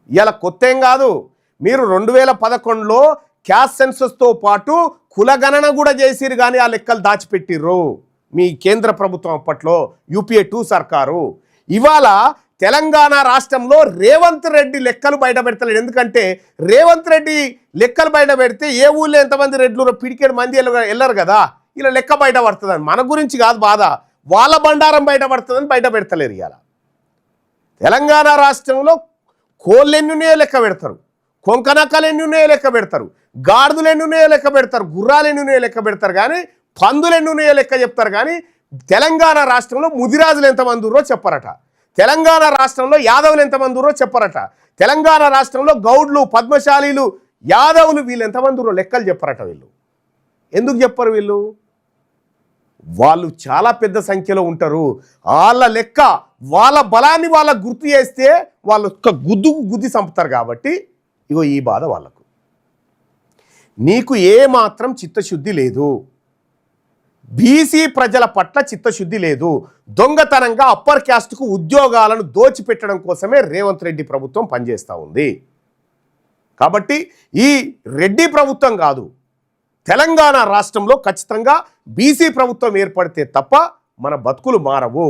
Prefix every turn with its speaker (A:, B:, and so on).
A: ఇలా కొత్త ఏం కాదు. మీరు 2011లో క్యాస్ట్ సెన్సస్తో పాటు కులగణన కూడా చేసిరు, కానీ ఆ లెక్కలు దాచిపెట్టిర్రు మీ కేంద్ర ప్రభుత్వం అప్పట్లో యూపీఏ 2 సర్కారు. ఇవాళ తెలంగాణ రాష్ట్రంలో రేవంత్ రెడ్డి లెక్కలు బయట పెడతలేడు. ఎందుకంటే రేవంత్ రెడ్డి లెక్కలు బయట పెడితే ఏ ఊళ్ళో ఎంతమంది రెడ్లు పిడికేడు మంది వెళ్ళరు కదా, ఇలా లెక్క బయట పడుతుందని. మన గురించి కాదు బాధ, వాళ్ళ బండారం బయట పడుతుందని బయట పెడతలేరు. ఇవాళ తెలంగాణ రాష్ట్రంలో కోళ్ళు ఎన్ని ఉన్నాయో లెక్క పెడతారు, కొంకనక్కలు ఎన్ని ఉన్నాయో లెక్క పెడతారు, గాడిదలు ఎన్ని ఉన్నాయో లెక్క పెడతారు, గుర్రాలు ఎన్ని ఉన్నాయో లెక్క పెడతారు, కానీ పందులు ఎన్ని ఉన్నాయో లెక్క చెప్తారు. కానీ తెలంగాణ రాష్ట్రంలో ముదిరాజులు ఎంతమంది ఉన్నారో చెప్పరట, తెలంగాణ రాష్ట్రంలో యాదవులు ఎంతమంది ఉన్నారో చెప్పరట, తెలంగాణ రాష్ట్రంలో గౌడ్లు పద్మశాలీలు యాదవులు వీళ్ళు ఎంతమంది ఉన్నారో లెక్కలు చెప్పరట. వీళ్ళు ఎందుకు చెప్పరు? వీళ్ళు వాళ్ళు చాలా పెద్ద సంఖ్యలో ఉంటారు. వాళ్ళ లెక్క వాళ్ళ బలాన్ని వాళ్ళకు గుర్తు చేస్తే వాళ్ళు ఒక్క గుద్ది చంపుతారు. కాబట్టి ఇగో ఈ బాధ వాళ్ళకు. నీకు ఏమాత్రం చిత్తశుద్ధి లేదు, బీసీ ప్రజల పట్ల చిత్తశుద్ధి లేదు. దొంగతనంగా అప్పర్ క్యాస్ట్కు ఉద్యోగాలను దోచిపెట్టడం కోసమే రేవంత్ రెడ్డి ప్రభుత్వం పనిచేస్తూ ఉంది. కాబట్టి ఈ రెడ్డి ప్రభుత్వం కాదు, తెలంగాణ రాష్ట్రంలో ఖచ్చితంగా బీసీ ప్రభుత్వం ఏర్పడితే తప్ప మన బతుకులు మారవు.